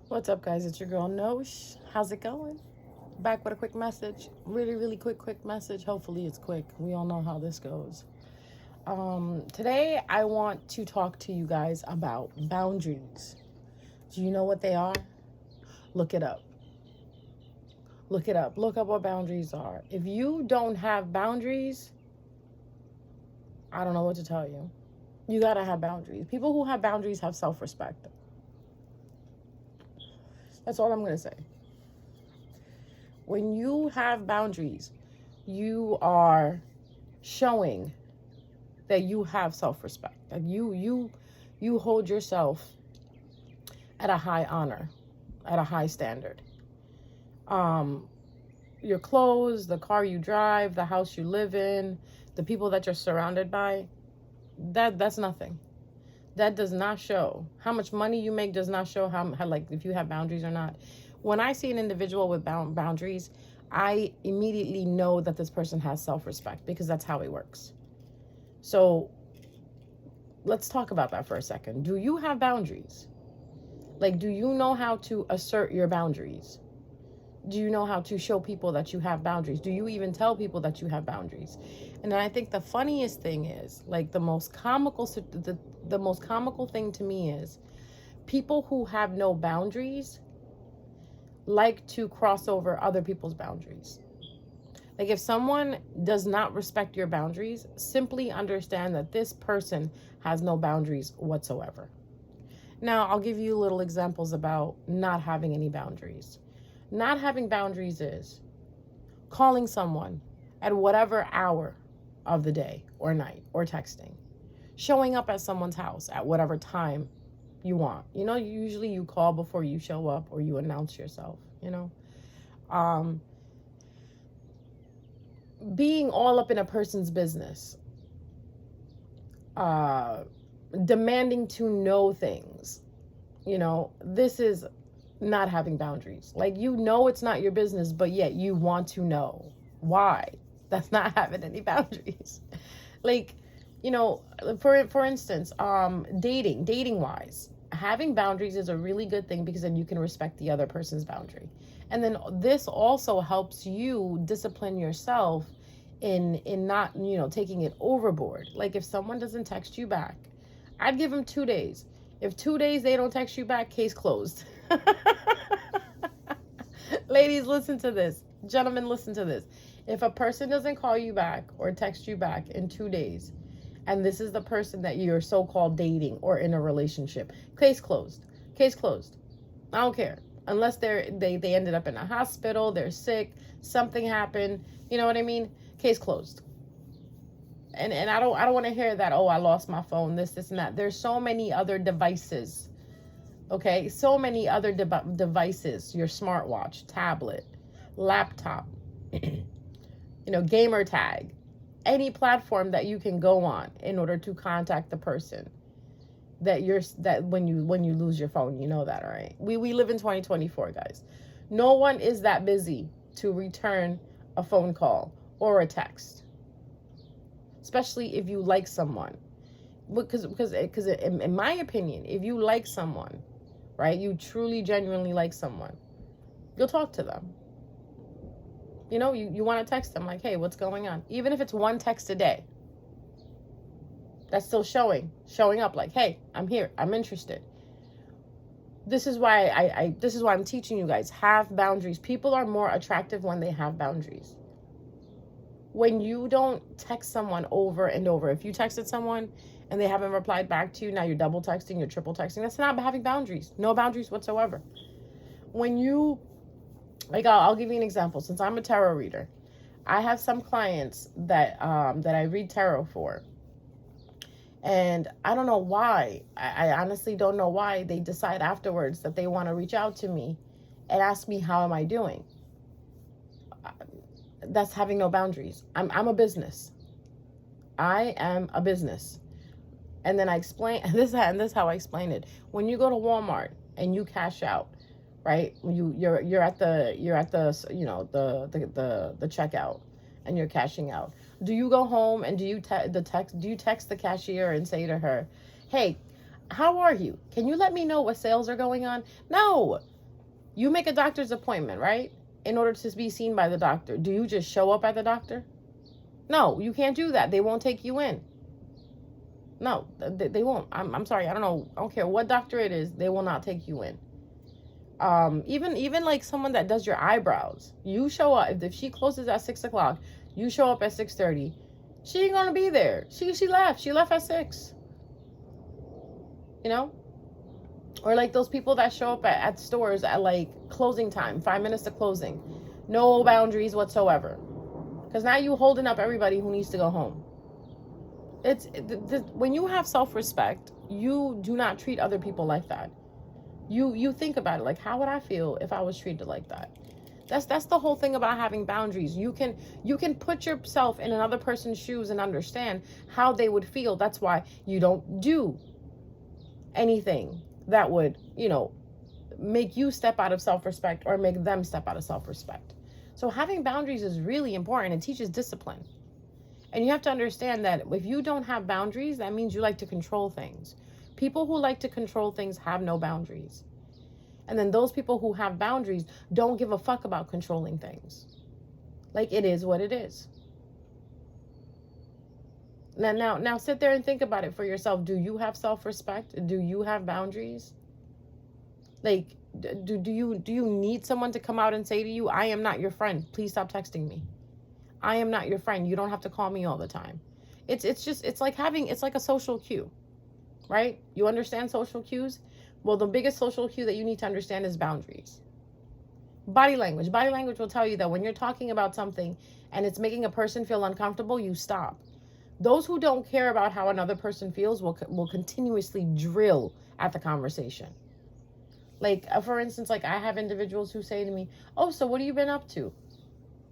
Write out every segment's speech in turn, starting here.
What's up, guys? It's your girl Nosh. How's it going? Back with a quick message. Really quick message. Hopefully, it's quick. We all know how this goes. Today, I want to talk to you guys about boundaries. Do you know what they are? Look it up. Look it up. Look up what boundaries are. If you don't have boundaries, I don't know what to tell you. You gotta have boundaries. People who have boundaries have self respect. That's all I'm gonna say. When you have boundaries, you are showing that you have self-respect. That you hold yourself at a high honor, at a high standard. Your clothes, the car you drive, the house you live in, the people that you're surrounded by, that's nothing. That does not show how much money you make. Does not show how like if you have boundaries or not. When I see an individual with boundaries, I immediately know that this person has self-respect because that's how it works. So let's talk about that for a second. Do you have boundaries? Like, do you know how to assert your boundaries? Do you know how to show people that you have boundaries? Do you even tell people that you have boundaries? And then I think the funniest thing is, like, the most comical thing to me is people who have no boundaries like to cross over other people's boundaries. Like, if someone does not respect your boundaries, simply understand that this person has no boundaries whatsoever. Now, I'll give you little examples about not having any boundaries. Not having boundaries is calling someone at whatever hour of the day or night, or texting. Showing up at someone's house at whatever time you want. You know, usually you call before you show up or you announce yourself, you know. Being all up in a person's business. Demanding to know things. You know, this is not having boundaries. Like, you know it's not your business, but yet you want to know. Why? That's not having any boundaries. Like, you know, for instance, dating wise, having boundaries is a really good thing because then you can respect the other person's boundary. And then this also helps you discipline yourself in not, you know, taking it overboard. Like, if someone doesn't text you back, I'd give them 2 days. If 2 days they don't text you back, case closed. Ladies, listen to this. Gentlemen, listen to this. If a person doesn't call you back or text you back in 2 days, and this is the person that you're so-called dating or in a relationship, case closed. Case closed. I don't care. Unless they ended up in a hospital, they're sick, something happened, you know what I mean? Case closed. And I don't want to hear that, oh, I lost my phone, this and that. There's so many other devices. Okay, so many other devices, your smartwatch, tablet, laptop, you know, gamer tag, any platform that you can go on in order to contact the person that when you lose your phone, you know that, all right? We live in 2024, guys. No one is that busy to return a phone call or a text, especially if you like someone. Because in my opinion, if you like someone, right, you truly, genuinely like someone, you'll talk to them. You know, you want to text them like, hey, what's going on? Even if it's one text a day, that's still showing up like, hey, I'm here, I'm interested. This is why this is why I'm teaching you guys, have boundaries. People are more attractive when they have boundaries. When you don't text someone over and over, if you texted someone and they haven't replied back to you, now you're double texting, you're triple texting. That's not having boundaries. No boundaries whatsoever. When you, like, I'll give you an example. Since I'm a tarot reader, I have some clients that I read tarot for. And I don't know why. I honestly don't know why they decide afterwards that they want to reach out to me and ask me, how am I doing? That's having no boundaries. I'm a business. I am a business. And then I explain this, and this is how I explain it. When you go to Walmart and you cash out, right? You're at the you know, the checkout and you're cashing out. Do you go home and do you text the cashier and say to her, hey, how are you? Can you let me know what sales are going on? No. You make a doctor's appointment, right? In order to be seen by the doctor. Do you just show up at the doctor? No, you can't do that. They won't take you in. No, they won't. I'm sorry. I don't know. I don't care what doctor it is. They will not take you in. Even like someone that does your eyebrows. You show up. If she closes at 6 o'clock, you show up at 6:30. She ain't gonna be there. She left. She left at 6. You know? Or like those people that show up at stores at like closing time, 5 minutes to closing. No boundaries whatsoever. Because now you holding up everybody who needs to go home. When you have self-respect, you do not treat other people like that. You think about it, like, how would I feel if I was treated like that? That's the whole thing about having boundaries. You can put yourself in another person's shoes and understand how they would feel. That's why you don't do anything that would, make you step out of self-respect or make them step out of self-respect. So having boundaries is really important. It teaches discipline. And you have to understand that if you don't have boundaries, that means you like to control things. People who like to control things have no boundaries. And then those people who have boundaries don't give a fuck about controlling things. Like, it is what it is. Now sit there and think about it for yourself. Do you have self-respect? Do you have boundaries? Like, do you need someone to come out and say to you, I am not your friend. Please stop texting me. I am not your friend. You don't have to call me all the time. It's like a social cue, right? You understand social cues? Well, the biggest social cue that you need to understand is boundaries. Body language. Body language will tell you that when you're talking about something and it's making a person feel uncomfortable, you stop. Those who don't care about how another person feels will continuously drill at the conversation. Like, for instance, like I have individuals who say to me, oh, so what have you been up to?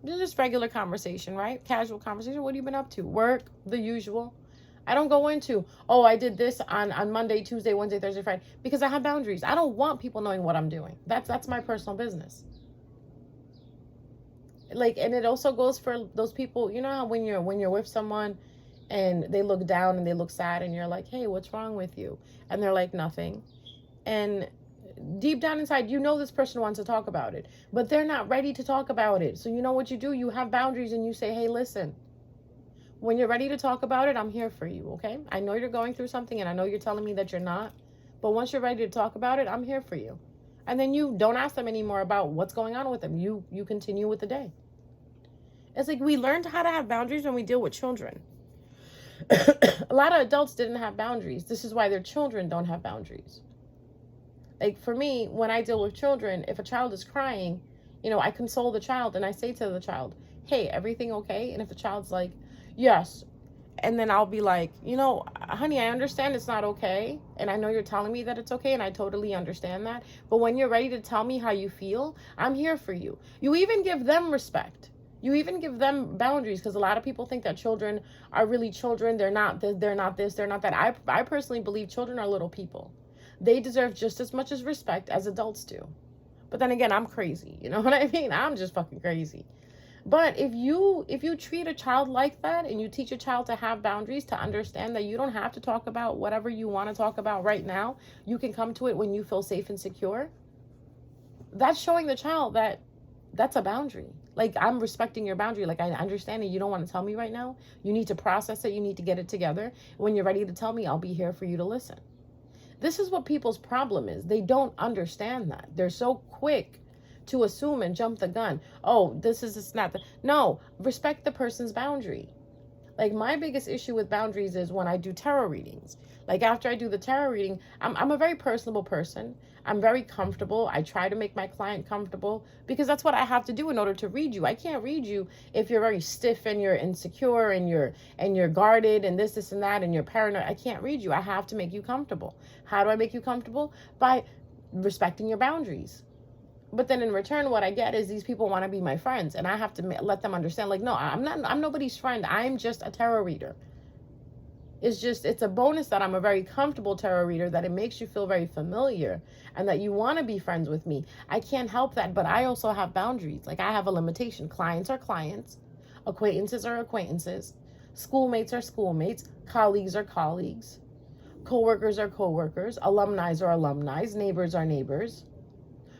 Just regular conversation, right? Casual conversation. What have you been up to? Work, the usual. I don't go into, oh, I did this on Monday, Tuesday, Wednesday, Thursday, Friday, because I have boundaries. I don't want people knowing what I'm doing. That's my personal business. Like, and it also goes for those people, you know how when you're with someone and they look down and they look sad and you're like, hey, what's wrong with you? And they're like, nothing. And deep down inside, this person wants to talk about it, but they're not ready to talk about it. So you know what you do? You have boundaries and you say, hey, listen, when you're ready to talk about it, I'm here for you, okay? I know you're going through something and I know you're telling me that you're not, but once you're ready to talk about it, I'm here for you. And then you don't ask them anymore about what's going on with them. You continue with the day. It's like we learned how to have boundaries when we deal with children. A lot of adults didn't have boundaries. This is why their children don't have boundaries. Like for me, when I deal with children, if a child is crying, I console the child and I say to the child, hey, everything okay? And if the child's like, yes. And then I'll be like, honey, I understand it's not okay. And I know you're telling me that it's okay. And I totally understand that. But when you're ready to tell me how you feel, I'm here for you. You even give them respect. You even give them boundaries, because a lot of people think that children are really children. They're not this, they're not this, they're not that. I personally believe children are little people. They deserve just as much as respect as adults do. But then again, I'm crazy. You know what I mean? I'm just fucking crazy. But if you treat a child like that and you teach a child to have boundaries, to understand that you don't have to talk about whatever you want to talk about right now, you can come to it when you feel safe and secure, that's showing the child that that's a boundary. Like, I'm respecting your boundary. Like, I understand that you don't want to tell me right now. You need to process it. You need to get it together. When you're ready to tell me, I'll be here for you to listen. This is what people's problem is. They don't understand that. They're so quick to assume and jump the gun. Oh, this is not the... No, respect the person's boundary. Like, my biggest issue with boundaries is when I do tarot readings. Like, after I do the tarot reading, I'm a very personable person. I'm very comfortable. I try to make my client comfortable because that's what I have to do in order to read you. I can't read you if you're very stiff and you're insecure and you're guarded and this and that and you're paranoid. I can't read you. I have to make you comfortable. How do I make you comfortable? By respecting your boundaries. But then in return, what I get is these people want to be my friends, and I have to let them understand, like, no, I'm nobody's friend. I'm just a tarot reader. It's a bonus that I'm a very comfortable tarot reader, that it makes you feel very familiar and that you want to be friends with me. I can't help that, but I also have boundaries. Like, I have a limitation. Clients are clients. Acquaintances are acquaintances. Schoolmates are schoolmates. Colleagues are colleagues. Coworkers are coworkers. Alumni are alumni. Neighbors are neighbors.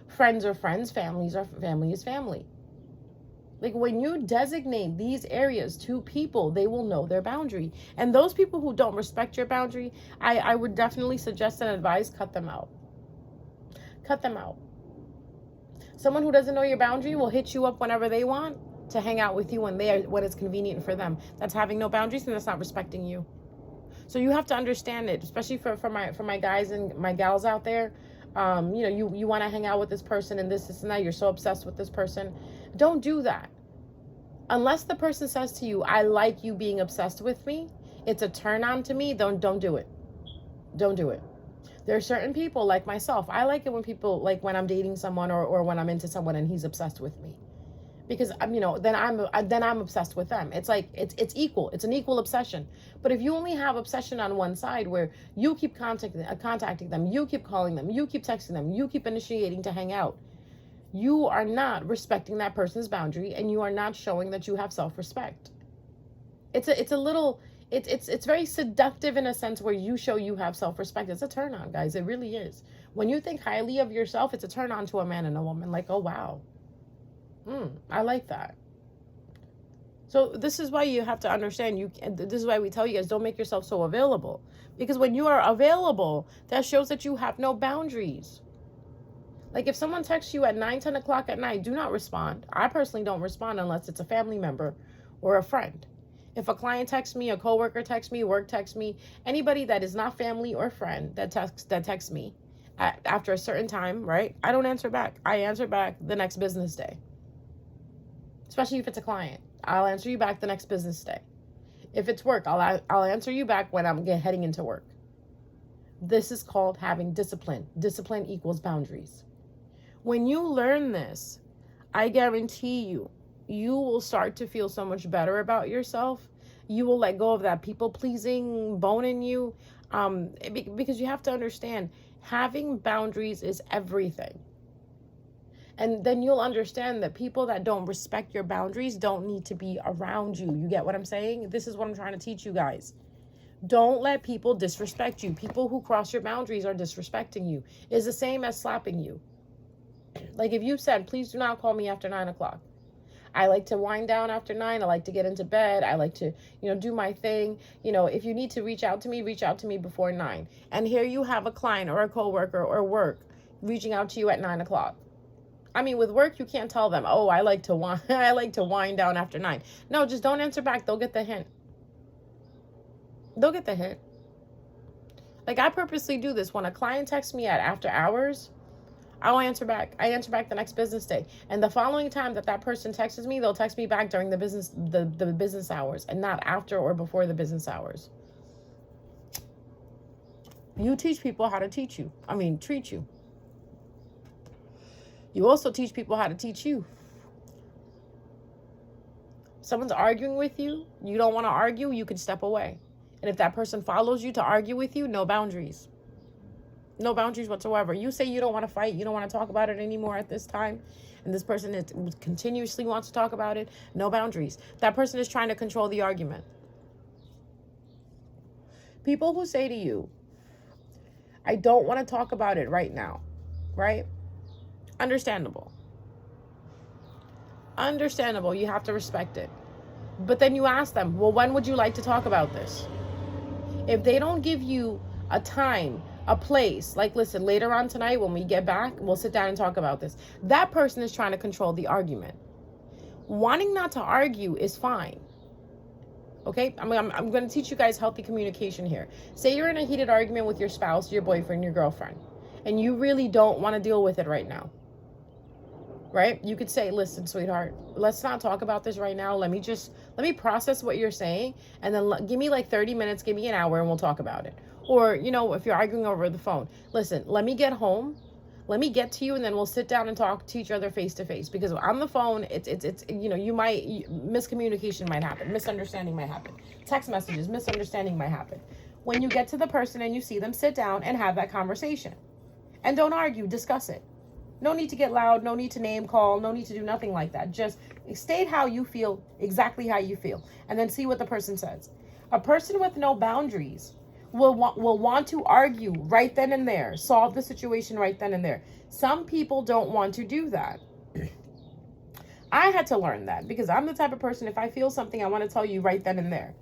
Friends are friends, family is family. Like when you designate these areas to people, they will know their boundary. And those people who don't respect your boundary, I would definitely suggest and advise, cut them out. Cut them out. Someone who doesn't know your boundary will hit you up whenever they want to hang out with you when it's convenient for them. That's having no boundaries, and that's not respecting you. So you have to understand it, especially for my guys and my gals out there. You want to hang out with this person and this and that. You're so obsessed with this person. Don't do that. Unless the person says to you, I like you being obsessed with me, it's a turn on to me, don't do it. Don't do it. There are certain people like myself. I like it when people, like when I'm dating someone or when I'm into someone and he's obsessed with me. Because then I'm obsessed with them. It's like it's equal. It's an equal obsession. But if you only have obsession on one side, where you keep contacting them, you keep calling them, you keep texting them, you keep initiating to hang out, you are not respecting that person's boundary, and you are not showing that you have self-respect. It's very seductive in a sense where you show you have self-respect. It's a turn on, guys. It really is. When you think highly of yourself, it's a turn on to a man and a woman. Like, oh wow. I like that. So this is why you have to understand, this is why we tell you guys, don't make yourself so available. Because when you are available, that shows that you have no boundaries. Like if someone texts you at 9, 10 o'clock at night, do not respond. I personally don't respond unless it's a family member or a friend. If a client texts me, a coworker texts me, work texts me, anybody that is not family or friend that texts me after a certain time, right? I don't answer back. I answer back the next business day. Especially if it's a client. I'll answer you back the next business day. If it's work, I'll answer you back when I'm heading into work. This is called having discipline. Discipline equals boundaries. When you learn this, I guarantee you will start to feel so much better about yourself. You will let go of that people-pleasing bone in you. Because you have to understand, having boundaries is everything. And then you'll understand that people that don't respect your boundaries don't need to be around you. You get what I'm saying? This is what I'm trying to teach you guys. Don't let people disrespect you. People who cross your boundaries are disrespecting you. It's the same as slapping you. Like if you said, please do not call me after 9 o'clock. I like to wind down after 9. I like to get into bed. I like to, do my thing. If you need to reach out to me before 9. And here you have a client or a coworker or work reaching out to you at 9 o'clock. I mean, with work, you can't tell them, oh, I like to wind down after 9. No, just don't answer back. They'll get the hint. They'll get the hint. Like, I purposely do this. When a client texts me at after hours, I'll answer back. I answer back the next business day. And the following time that person texts me, they'll text me back during the business hours and not after or before the business hours. You teach people how to treat you. You also teach people how to teach you. Someone's arguing with you, you don't want to argue, you can step away. And if that person follows you to argue with you, no boundaries. No boundaries whatsoever. You say you don't want to fight, you don't want to talk about it anymore at this time, and this person continuously wants to talk about it, no boundaries. That person is trying to control the argument. People who say to you, I don't want to talk about it right now, right? Understandable. You have to respect it. But then you ask them, well, when would you like to talk about this? If they don't give you a time, a place, like, listen, later on tonight when we get back, we'll sit down and talk about this. That person is trying to control the argument. Wanting not to argue is fine. Okay? I'm going to teach you guys healthy communication here. Say you're in a heated argument with your spouse, your boyfriend, your girlfriend, and you really don't want to deal with it right now. Right? You could say, listen, sweetheart, let's not talk about this right now. Let me process what you're saying. And then give me like 30 minutes, give me an hour, and we'll talk about it. Or, if you're arguing over the phone, listen, let me get home. Let me get to you, and then we'll sit down and talk to each other face to face. Because on the phone, miscommunication might happen. Misunderstanding might happen. Text messages, misunderstanding might happen. When you get to the person and you see them, sit down and have that conversation. And don't argue, discuss it. No need to get loud, no need to name call, no need to do nothing like that. Just state how you feel, exactly how you feel, and then see what the person says. A person with no boundaries will want to argue right then and there, solve the situation right then and there. Some people don't want to do that. I had to learn that because I'm the type of person, if I feel something, I want to tell you right then and there.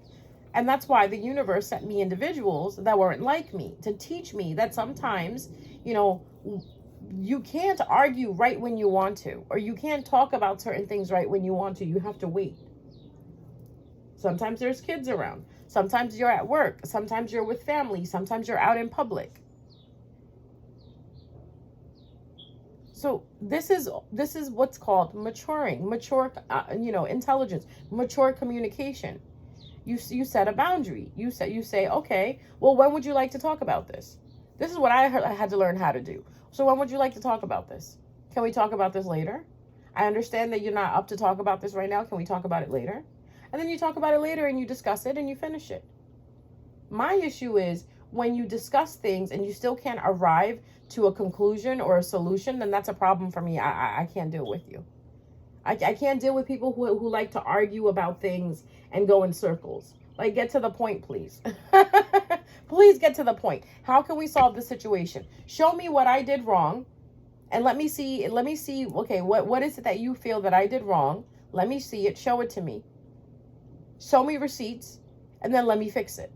And that's why the universe sent me individuals that weren't like me to teach me that sometimes, you can't argue right when you want to, or you can't talk about certain things right when you want to. You have to wait. Sometimes there's kids around. Sometimes you're at work. Sometimes you're with family. Sometimes you're out in public. So this is what's called maturing, mature, intelligence, mature communication. You set a boundary. You say, okay, well, when would you like to talk about this? This is what I had to learn how to do. So when would you like to talk about this? Can we talk about this later? I understand that you're not up to talk about this right now. Can we talk about it later? And then you talk about it later and you discuss it and you finish it. My issue is when you discuss things and you still can't arrive to a conclusion or a solution, then that's a problem for me. I can't deal with you. I can't deal with people who like to argue about things and go in circles. Like, get to the point, please. Please get to the point. How can we solve the situation? Show me what I did wrong and let me see, okay, what is it that you feel that I did wrong? Let me see it. Show it to me. Show me receipts and then let me fix it.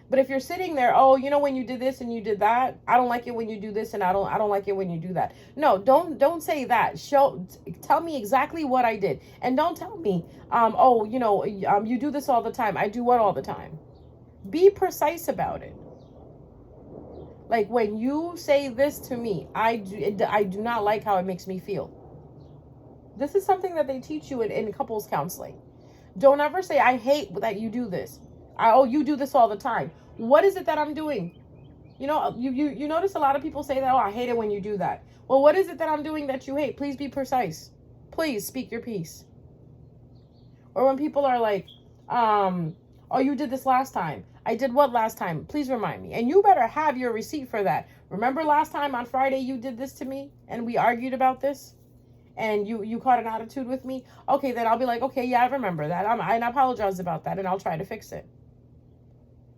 But if you're sitting there, when you did this and you did that, I don't like it when you do this and I don't like it when you do that. No, don't say that. Tell me exactly what I did. And don't tell me, you do this all the time. I do what all the time? Be precise about it. Like, when you say this to me, I do not like how it makes me feel. This is something that they teach you in couples counseling. Don't ever say, I hate that you do this. You do this all the time. What is it that I'm doing? You notice a lot of people say that, I hate it when you do that. Well, what is it that I'm doing that you hate? Please be precise. Please speak your piece. Or when people are like, you did this last time. I did what last time? Please remind me. And you better have your receipt for that. Remember last time on Friday you did this to me and we argued about this? And you caught an attitude with me? Okay, then I'll be like, okay, yeah, I remember that. I apologize about that and I'll try to fix it.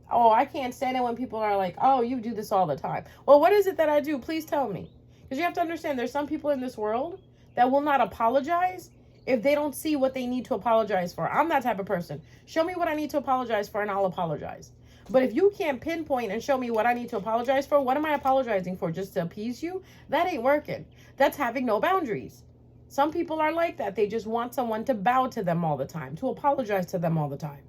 I can't stand it when people are like, you do this all the time. Well, what is it that I do? Please tell me. Because you have to understand, there's some people in this world that will not apologize if they don't see what they need to apologize for. I'm that type of person. Show me what I need to apologize for and I'll apologize. But if you can't pinpoint and show me what I need to apologize for, what am I apologizing for? Just to appease you? That ain't working. That's having no boundaries. Some people are like that. They just want someone to bow to them all the time, to apologize to them all the time.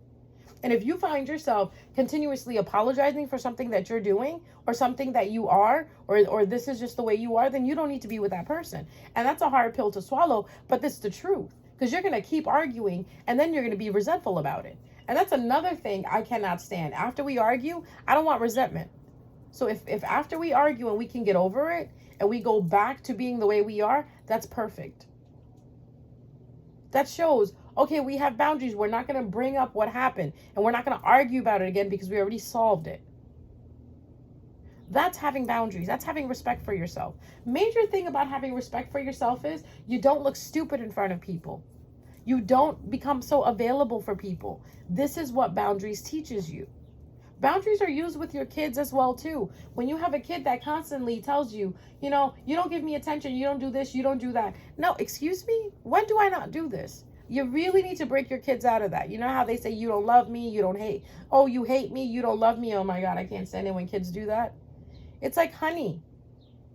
And if you find yourself continuously apologizing for something that you're doing or something that you are, or this is just the way you are, then you don't need to be with that person. And that's a hard pill to swallow, but this is the truth. Because you're going to keep arguing and then you're going to be resentful about it. And that's another thing I cannot stand. After we argue, I don't want resentment. So if after we argue and we can get over it and we go back to being the way we are, that's perfect. That shows, okay, we have boundaries. We're not going to bring up what happened and we're not going to argue about it again because we already solved it. That's having boundaries. That's having respect for yourself. Major thing about having respect for yourself is you don't look stupid in front of people. You don't become so available for people. This is what boundaries teaches you. Boundaries are used with your kids as well too. When you have a kid that constantly tells you, you don't give me attention, you don't do this, you don't do that. No, excuse me? When do I not do this? You really need to break your kids out of that. You know how they say you don't love me, you don't hate. Oh, you hate me, you don't love me. Oh my God, I can't stand it when kids do that. It's like, honey.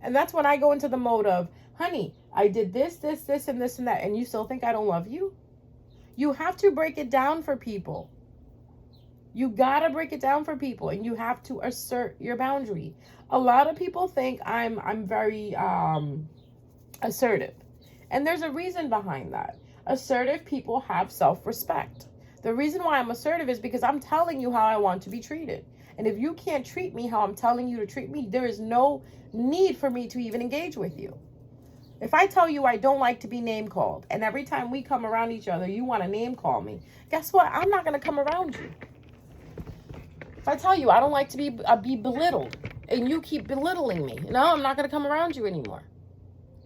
And that's when I go into the mode of, honey, I did this, this, this, and this, and that. And you still think I don't love you? You have to break it down for people. You gotta break it down for people, and you have to assert your boundary. A lot of people think I'm very assertive, and there's a reason behind that. Assertive people have self-respect. The reason why I'm assertive is because I'm telling you how I want to be treated. And if you can't treat me how I'm telling you to treat me, there is no need for me to even engage with you. If I tell you I don't like to be name called, and every time we come around each other, you want to name call me, guess what? I'm not going to come around you. If I tell you I don't like to be belittled, and you keep belittling me, no, I'm not going to come around you anymore.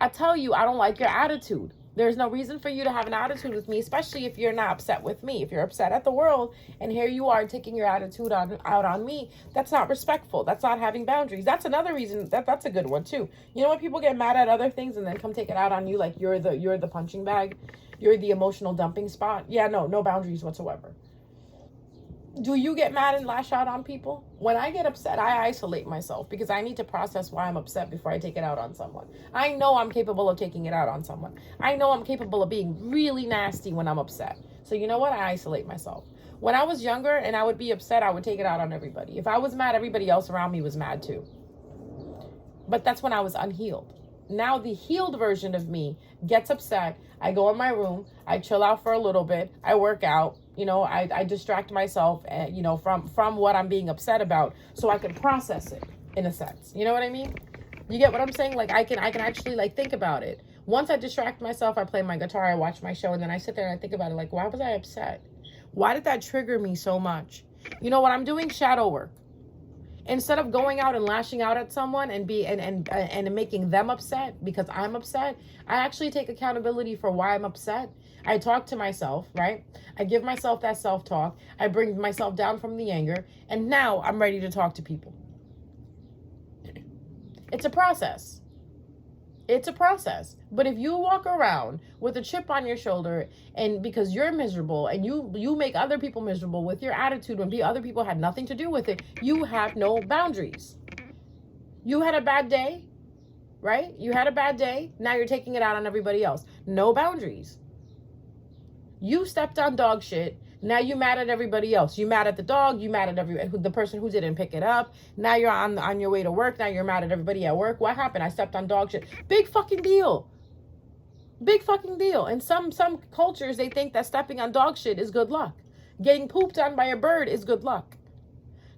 I tell you I don't like your attitude. There's no reason for you to have an attitude with me, especially if you're not upset with me. If you're upset at the world and here you are taking your attitude out on me, that's not respectful. That's not having boundaries. That's another reason that's a good one too. You know when people get mad at other things and then come take it out on you like you're the punching bag, you're the emotional dumping spot? Yeah, no boundaries whatsoever. Do you get mad and lash out on people? When I get upset, I isolate myself because I need to process why I'm upset before I take it out on someone. I know I'm capable of taking it out on someone. I know I'm capable of being really nasty when I'm upset. So you know what? I isolate myself. When I was younger and I would be upset, I would take it out on everybody. If I was mad, everybody else around me was mad too. But that's when I was unhealed. Now the healed version of me gets upset. I go in my room. I chill out for a little bit. I work out. You know, I distract myself, from what I'm being upset about, so I can process it in a sense. You know what I mean? You get what I'm saying? Like I can actually like think about it. Once I distract myself, I play my guitar, I watch my show, and then I sit there and I think about it. Like, why was I upset? Why did that trigger me so much? You know what I'm doing? Shadow work. Instead of going out and lashing out at someone and making them upset because I'm upset, I actually take accountability for why I'm upset. I talk to myself, right? I give myself that self-talk. I bring myself down from the anger, and now I'm ready to talk to people. It's a process. It's a process. But if you walk around with a chip on your shoulder and because you're miserable and you make other people miserable with your attitude when other people had nothing to do with it, you have no boundaries. You had a bad day, right? You had a bad day. Now you're taking it out on everybody else. No boundaries. You stepped on dog shit. Now you mad at everybody else. You mad at the dog. You mad at the person who didn't pick it up. Now you're on your way to work. Now you're mad at everybody at work. What happened? I stepped on dog shit. Big fucking deal. Big fucking deal. And some cultures, they think that stepping on dog shit is good luck. Getting pooped on by a bird is good luck.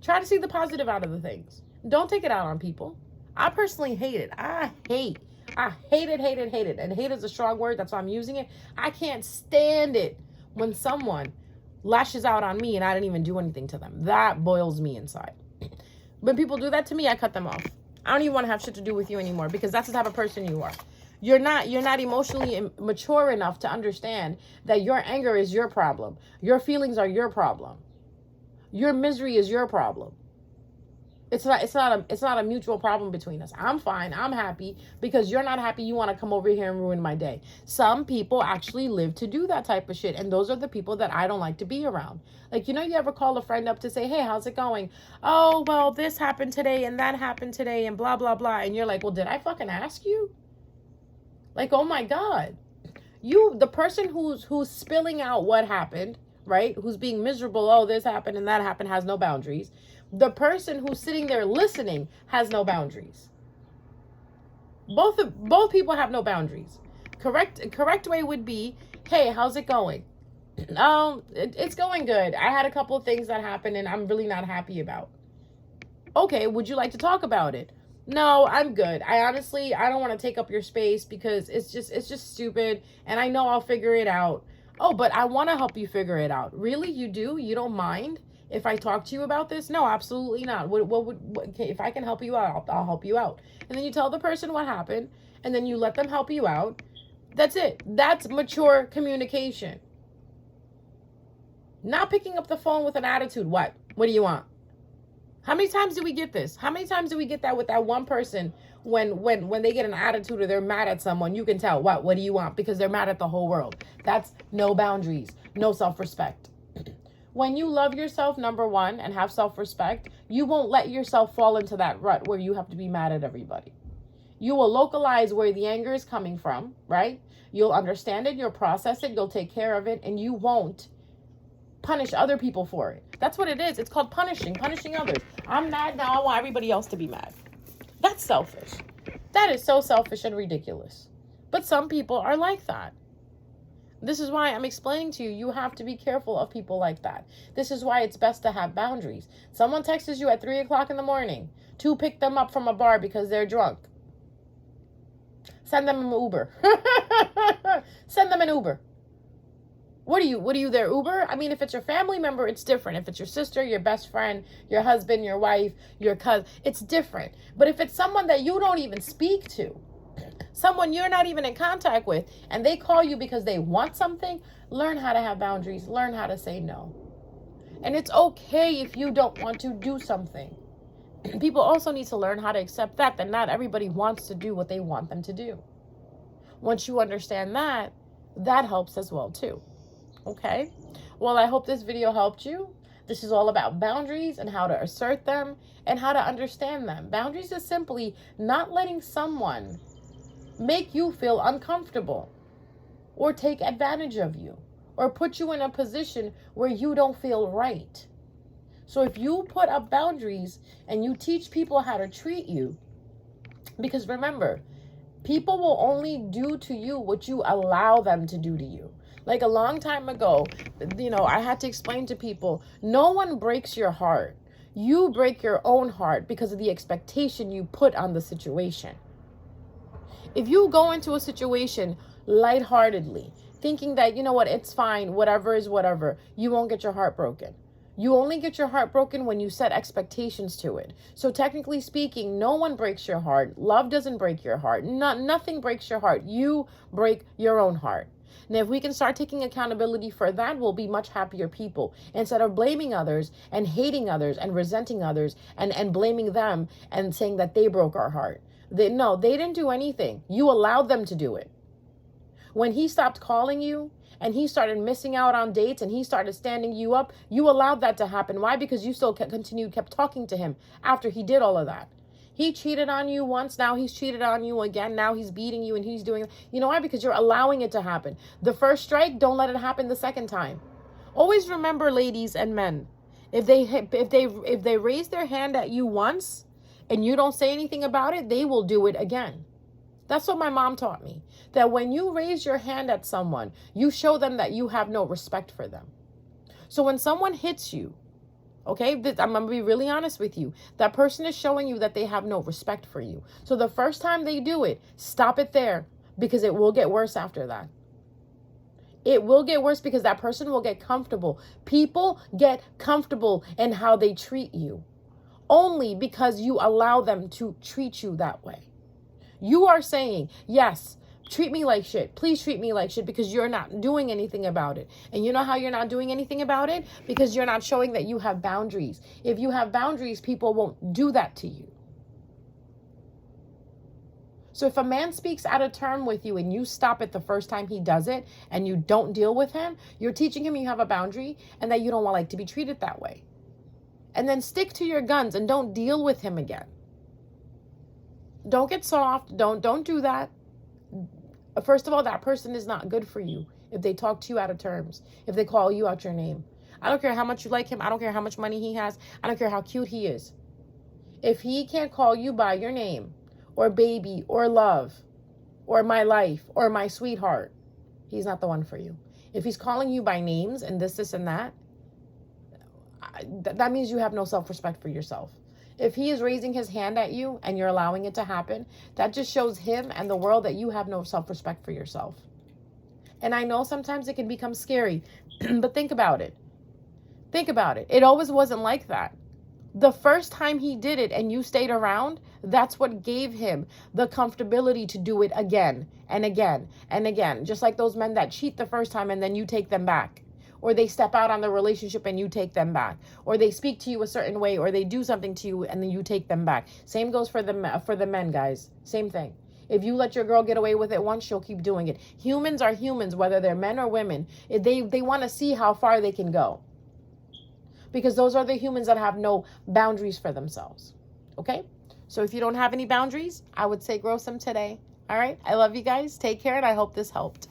Try to see the positive out of the things. Don't take it out on people. I personally hate it. I hate it. And hate is a strong word. That's why I'm using it. I can't stand it when someone lashes out on me and I didn't even do anything to them. That boils me inside. When people do that to me, I cut them off. I don't even want to have shit to do with you anymore because that's the type of person you are. You're not emotionally mature enough to understand that your anger is your problem. Your feelings are your problem. Your misery is your problem. It's not a mutual problem between us. I'm fine. I'm happy because you're not happy. You want to come over here and ruin my day. Some people actually live to do that type of shit. And those are the people that I don't like to be around. Like, you ever call a friend up to say, hey, how's it going? Oh, well, this happened today and that happened today and blah, blah, blah. And you're like, well, did I fucking ask you? Like, oh my God. The person who's spilling out what happened, right? Who's being miserable. Oh, this happened and that happened, has no boundaries. The person who's sitting there listening has no boundaries. Both people have no boundaries. Correct way would be, hey, how's it going? It's going good. I had a couple of things that happened and I'm really not happy about. Okay, would you like to talk about it? No, I'm good. I don't want to take up your space because it's just stupid and I know I'll figure it out. Oh, but I want to help you figure it out. Really? You do? You don't mind if I talk to you about this? No, absolutely not. Okay, if I can help you out, I'll help you out. And then you tell the person what happened and then you let them help you out. That's it. That's mature communication. Not picking up the phone with an attitude. What do you want? How many times do we get this? How many times do we get that with that one person when they get an attitude or they're mad at someone? You can tell, what do you want? Because they're mad at the whole world. That's no boundaries, no self-respect. When you love yourself, number one, and have self-respect, you won't let yourself fall into that rut where you have to be mad at everybody. You will localize where the anger is coming from, right? You'll understand it, you'll process it, you'll take care of it, and you won't punish other people for it. That's what it is. It's called punishing others. I'm mad now. I want everybody else to be mad. That's selfish. That is so selfish and ridiculous. But some people are like that. This is why I'm explaining to you, you have to be careful of people like that. This is why it's best to have boundaries. Someone texts you at 3 o'clock in the morning to pick them up from a bar because they're drunk. Send them an Uber. Send them an Uber. What are you, their Uber? I mean, if it's your family member, it's different. If it's your sister, your best friend, your husband, your wife, your cousin, it's different. But if it's someone that you don't even speak to, someone you're not even in contact with, and they call you because they want something, learn how to have boundaries, learn how to say no. And it's okay if you don't want to do something. People also need to learn how to accept that not everybody wants to do what they want them to do. Once you understand that, that helps as well too. Okay? Well, I hope this video helped you. This is all about boundaries and how to assert them and how to understand them. Boundaries is simply not letting someone make you feel uncomfortable or take advantage of you or put you in a position where you don't feel right. So if you put up boundaries and you teach people how to treat you, because remember, people will only do to you what you allow them to do to you. Like a long time ago, I had to explain to people, no one breaks your heart. You break your own heart because of the expectation you put on the situation. If you go into a situation lightheartedly, thinking that, it's fine, whatever is whatever, you won't get your heart broken. You only get your heart broken when you set expectations to it. So technically speaking, no one breaks your heart. Love doesn't break your heart. Nothing breaks your heart. You break your own heart. And if we can start taking accountability for that, we'll be much happier people. Instead of blaming others and hating others and resenting others and blaming them and saying that they broke our heart. They didn't do anything. You allowed them to do it. When he stopped calling you and he started missing out on dates and he started standing you up, you allowed that to happen. Why? Because you still kept talking to him after he did all of that. He cheated on you once. Now he's cheated on you again. Now he's beating you and he's doing, why? Because you're allowing it to happen. The first strike, don't let it happen the second time. Always remember, ladies and men, if they raise their hand at you once and you don't say anything about it, they will do it again. That's what my mom taught me. That when you raise your hand at someone, you show them that you have no respect for them. So when someone hits you, okay, I'm going to be really honest with you. That person is showing you that they have no respect for you. So the first time they do it, stop it there, because it will get worse after that. It will get worse because that person will get comfortable. People get comfortable in how they treat you only because you allow them to treat you that way. You are saying, yes, treat me like shit. Please treat me like shit, because you're not doing anything about it. And you know how you're not doing anything about it? Because you're not showing that you have boundaries. If you have boundaries, people won't do that to you. So if a man speaks out of turn with you and you stop it the first time he does it and you don't deal with him, you're teaching him you have a boundary and that you don't want to be treated that way. And then stick to your guns and don't deal with him again. Don't get soft. Don't do that. First of all, that person is not good for you if they talk to you out of terms, if they call you out your name. I don't care how much you like him. I don't care how much money he has. I don't care how cute he is. If he can't call you by your name or baby or love or my life or my sweetheart, he's not the one for you. If he's calling you by names and this and that, that means you have no self-respect for yourself. If he is raising his hand at you and you're allowing it to happen, that just shows him and the world that you have no self-respect for yourself. And I know sometimes it can become scary, but think about it. Think about it. It always wasn't like that. The first time he did it and you stayed around, that's what gave him the comfortability to do it again and again and again. Just like those men that cheat the first time and then you take them back. Or they step out on the relationship and you take them back. Or they speak to you a certain way, or they do something to you and then you take them back. Same goes for the men, guys. Same thing. If you let your girl get away with it once, she'll keep doing it. Humans are humans, whether they're men or women. They want to see how far they can go. Because those are the humans that have no boundaries for themselves. Okay? So if you don't have any boundaries, I would say grow some today. All right? I love you guys. Take care, and I hope this helped.